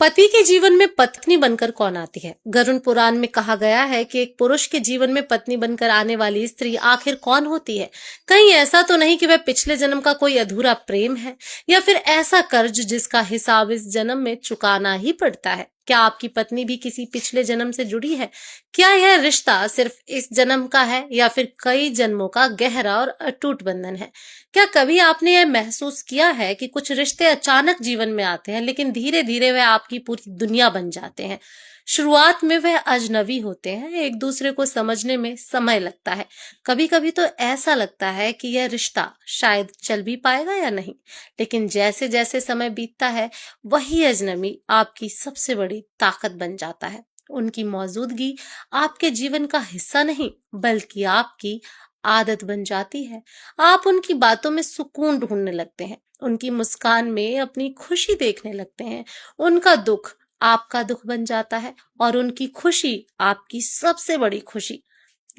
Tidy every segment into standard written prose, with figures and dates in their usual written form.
पति के जीवन में पत्नी बनकर कौन आती है? गरुड़ पुराण में कहा गया है कि एक पुरुष के जीवन में पत्नी बनकर आने वाली स्त्री आखिर कौन होती है? कहीं ऐसा तो नहीं कि वह पिछले जन्म का कोई अधूरा प्रेम है या फिर ऐसा कर्ज जिसका हिसाब इस जन्म में चुकाना ही पड़ता है? क्या आपकी पत्नी भी किसी पिछले जन्म से जुड़ी है? क्या यह रिश्ता सिर्फ इस जन्म का है या फिर कई जन्मों का गहरा और अटूट बंधन है? क्या कभी आपने यह महसूस किया है कि कुछ रिश्ते अचानक जीवन में आते हैं लेकिन धीरे धीरे वह आपकी पूरी दुनिया बन जाते हैं? शुरुआत में वह अजनबी होते हैं, एक दूसरे को समझने में समय लगता है। कभी कभी तो ऐसा लगता है कि यह रिश्ता शायद चल भी पाएगा या नहीं। लेकिन जैसे जैसे समय बीतता है, वही अजनबी आपकी सबसे बड़ी ताकत बन जाता है। उनकी मौजूदगी आपके जीवन का हिस्सा नहीं बल्कि आपकी आदत बन जाती है। आप उनकी बातों में सुकून ढूंढने लगते हैं, उनकी मुस्कान में अपनी खुशी देखने लगते हैं। उनका दुख आपका दुख बन जाता है और उनकी खुशी आपकी सबसे बड़ी खुशी।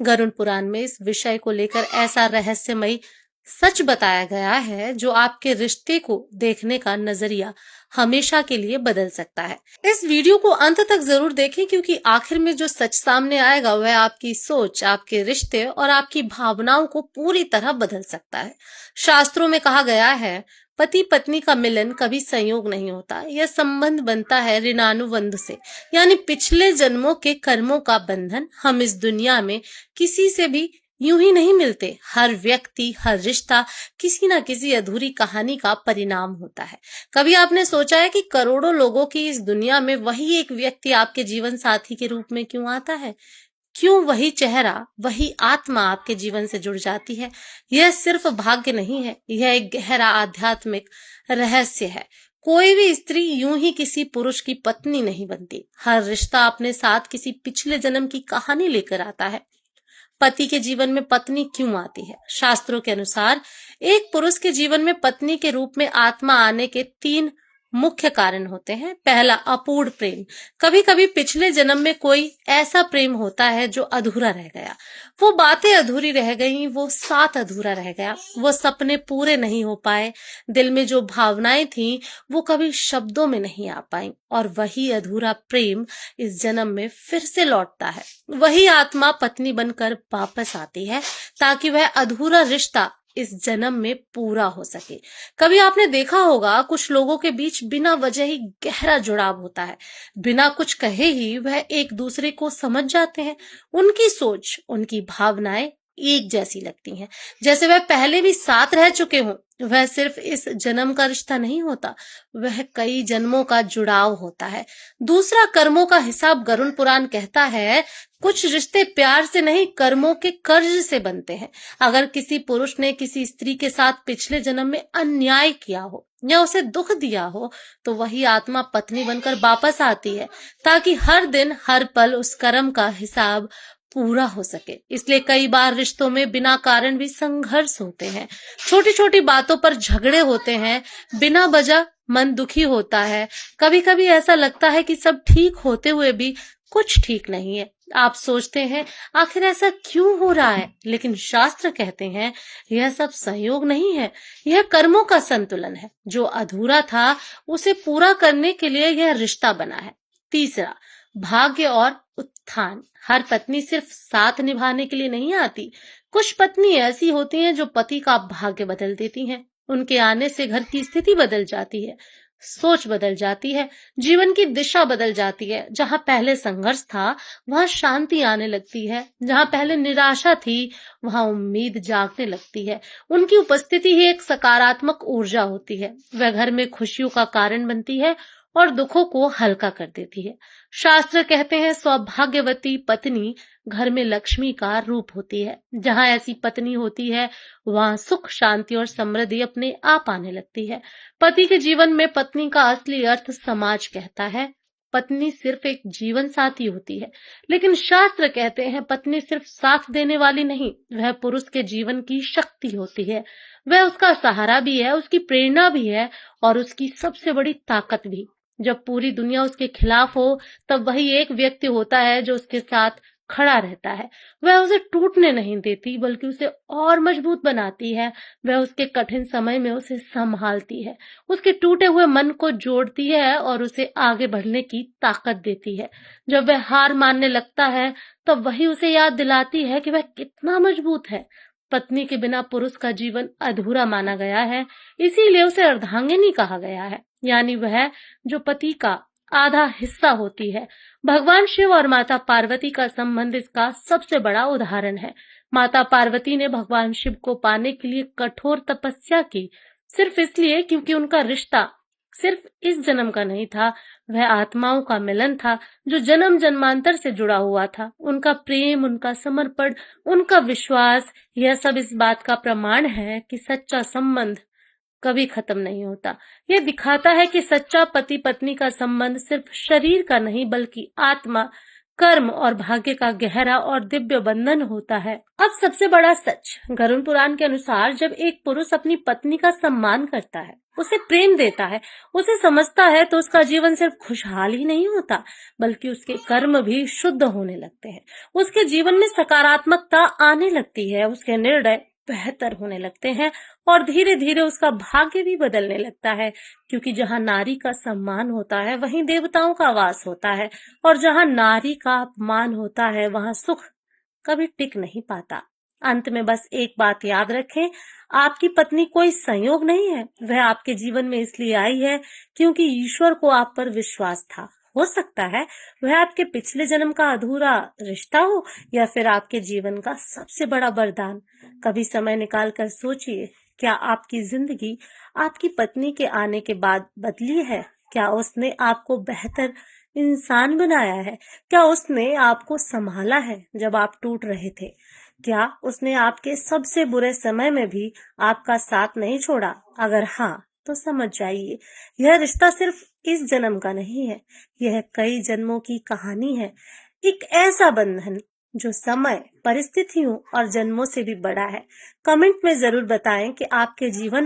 गरुड़ पुराण में इस विषय को लेकर ऐसा रहस्यमयी सच बताया गया है जो आपके रिश्ते को देखने का नजरिया हमेशा के लिए बदल सकता है। इस वीडियो को अंत तक जरूर देखें क्योंकि आखिर में जो सच सामने आएगा वह आपकी सोच, आपके रिश्ते और आपकी भावनाओं को पूरी तरह बदल सकता है। शास्त्रों में कहा गया है, पति पत्नी का मिलन कभी संयोग नहीं होता, यह संबंध बनता है ऋणानुबंध से, यानी पिछले जन्मों के कर्मों का बंधन। हम इस दुनिया में किसी से भी यूं ही नहीं मिलते। हर व्यक्ति, हर रिश्ता किसी ना किसी अधूरी कहानी का परिणाम होता है। कभी आपने सोचा है कि करोड़ों लोगों की इस दुनिया में वही एक व्यक्ति आपके जीवन साथी के रूप में क्यों आता है? क्यों वही चेहरा, वही आत्मा आपके जीवन से जुड़ जाती है? यह सिर्फ भाग्य नहीं है, यह एक गहरा आध्यात्मिक रहस्य है। कोई भी स्त्री यूं ही किसी पुरुष की पत्नी नहीं बनती। हर रिश्ता अपने साथ किसी पिछले जन्म की कहानी लेकर आता है। पति के जीवन में पत्नी क्यों आती है? शास्त्रों के अनुसार एक पुरुष के जीवन में पत्नी के रूप में आत्मा आने के 3 मुख्य कारण होते हैं। पहला, अपूर्ण प्रेम। कभी कभी पिछले जन्म में कोई ऐसा प्रेम होता है जो अधूरा रह गया। वो बातें अधूरी रह गई, वो साथ अधूरा रह गया, वो सपने पूरे नहीं हो पाए, दिल में जो भावनाएं थी वो कभी शब्दों में नहीं आ पाई, और वही अधूरा प्रेम इस जन्म में फिर से लौटता है। वही आत्मा पत्नी बनकर वापस आती है ताकि वह अधूरा रिश्ता इस जन्म में पूरा हो सके। कभी आपने देखा होगा, कुछ लोगों के बीच बिना वजह ही गहरा जुड़ाव होता है। बिना कुछ कहे ही वह एक दूसरे को समझ जाते हैं। उनकी सोच, उनकी भावनाएं एक जैसी लगती हैं, जैसे वह पहले भी साथ रह चुके हों। वह सिर्फ इस जन्म का रिश्ता नहीं होता, वह कई जन्मों का जुड़ाव होता है। दूसरा, कर्मों का हिसाब। गरुड़ पुराण कहता है, कुछ रिश्ते प्यार से नहीं, कर्मों के कर्ज से बनते हैं। अगर किसी पुरुष ने किसी स्त्री के साथ पिछले जन्म में अन्याय किया हो या उसे दुख दिया हो, तो वही आत्मा पत्नी बनकर वापस आती है ताकि हर दिन, हर पल उस कर्म का हिसाब पूरा हो सके। इसलिए कई बार रिश्तों में बिना कारण भी संघर्ष होते हैं। छोटी छोटी बातों पर झगड़े होते हैं, बिना वजह मन दुखी होता है। कभी कभी ऐसा लगता है कि सब ठीक होते हुए भी कुछ ठीक नहीं है। आप सोचते हैं, आखिर ऐसा क्यों हो रहा है? लेकिन शास्त्र कहते हैं, यह सब संयोग नहीं है, यह कर्मों का संतुलन है। जो अधूरा था उसे पूरा करने के लिए यह रिश्ता बना है। तीसरा, भाग्य और उत्थान। हर पत्नी सिर्फ साथ निभाने के लिए नहीं आती। कुछ पत्नी ऐसी होती हैं जो पति का भाग्य बदल देती हैं। उनके आने से घर की स्थिति बदल जाती है, सोच बदल जाती है, जीवन की दिशा बदल जाती है। जहां पहले संघर्ष था वहां शांति आने लगती है, जहां पहले निराशा थी वहां उम्मीद जागने लगती है। उनकी उपस्थिति ही एक सकारात्मक ऊर्जा होती है। वह घर में खुशियों का कारण बनती है और दुखों को हल्का कर देती है। शास्त्र कहते हैं, सौभाग्यवती पत्नी घर में लक्ष्मी का रूप होती है। जहां ऐसी पत्नी होती है वहां सुख, शांति और समृद्धि अपने आप आने लगती है। पति के जीवन में पत्नी का असली अर्थ समाज कहता है, पत्नी सिर्फ एक जीवन साथी होती है। लेकिन शास्त्र कहते हैं, पत्नी सिर्फ साथ देने वाली नहीं, वह पुरुष के जीवन की शक्ति होती है। वह उसका सहारा भी है, उसकी प्रेरणा भी है और उसकी सबसे बड़ी ताकत भी। जब पूरी दुनिया उसके खिलाफ हो, तब वही एक व्यक्ति होता है जो उसके साथ खड़ा रहता है। वह उसे टूटने नहीं देती बल्कि उसे और मजबूत बनाती है। वह उसके कठिन समय में उसे संभालती है, उसके टूटे हुए मन को जोड़ती है और उसे आगे बढ़ने की ताकत देती है। जब वह हार मानने लगता है, तब वही उसे याद दिलाती है कि वह कितना मजबूत है। पत्नी के बिना पुरुष का जीवन अधूरा माना गया है, इसीलिए उसे अर्धांगिनी कहा गया है, यानी वह जो पति का आधा हिस्सा होती है। भगवान शिव और माता पार्वती का संबंध इसका सबसे बड़ा उदाहरण है। माता पार्वती ने भगवान शिव को पाने के लिए कठोर तपस्या की, सिर्फ इसलिए क्योंकि उनका रिश्ता सिर्फ इस जन्म का नहीं था, वह आत्माओं का मिलन था जो जन्म जन्मांतर से जुड़ा हुआ था। उनका प्रेम, उनका समर्पण, उनका विश्वास, यह सब इस बात का प्रमाण है कि सच्चा संबंध कभी खत्म नहीं होता। यह दिखाता है कि सच्चा पति पत्नी का संबंध सिर्फ शरीर का नहीं बल्कि आत्मा, कर्म और भाग्य का गहरा और दिव्य बंधन होता है। अब सबसे बड़ा सच, गरुड़ पुराण के अनुसार जब एक पुरुष अपनी पत्नी का सम्मान करता है, उसे प्रेम देता है, उसे समझता है, तो उसका जीवन सिर्फ खुशहाल ही नहीं होता बल्कि उसके कर्म भी शुद्ध होने लगते हैं। उसके जीवन में सकारात्मकता आने लगती है, उसके निर्णय बेहतर होने लगते हैं और धीरे धीरे उसका भाग्य भी बदलने लगता है, क्योंकि जहाँ नारी का सम्मान होता है वहीं देवताओं का वास होता है और जहाँ नारी का अपमान होता है वहाँ सुख कभी टिक नहीं पाता। अंत में बस एक बात याद रखें, आपकी पत्नी कोई संयोग नहीं है, वह आपके जीवन में इसलिए आई है क्योंकि ईश्वर को आप पर विश्वास था। हो सकता है वह आपके पिछले जन्म का अधूरा रिश्ता हो या फिर आपके जीवन का सबसे बड़ा वरदान। कभी समय निकाल कर सोचिए, क्या आपकी जिंदगी आपकी पत्नी के आने के बाद बदली है? क्या उसने आपको बेहतर इंसान बनाया है? क्या उसने आपको संभाला है जब आप टूट रहे थे? क्या उसने आपके सबसे बुरे समय में भी आपका साथ नहीं छोड़ा? अगर हाँ, तो समझ जाइए, यह रिश्ता सिर्फ इस जन्म का नहीं है, यह कई जन्मों की कहानी है। एक ऐसा बंधन जो समय, परिस्थितियों और जन्मों से भी बड़ा है। कमेंट में जरूर बताएं कि आपके जीवन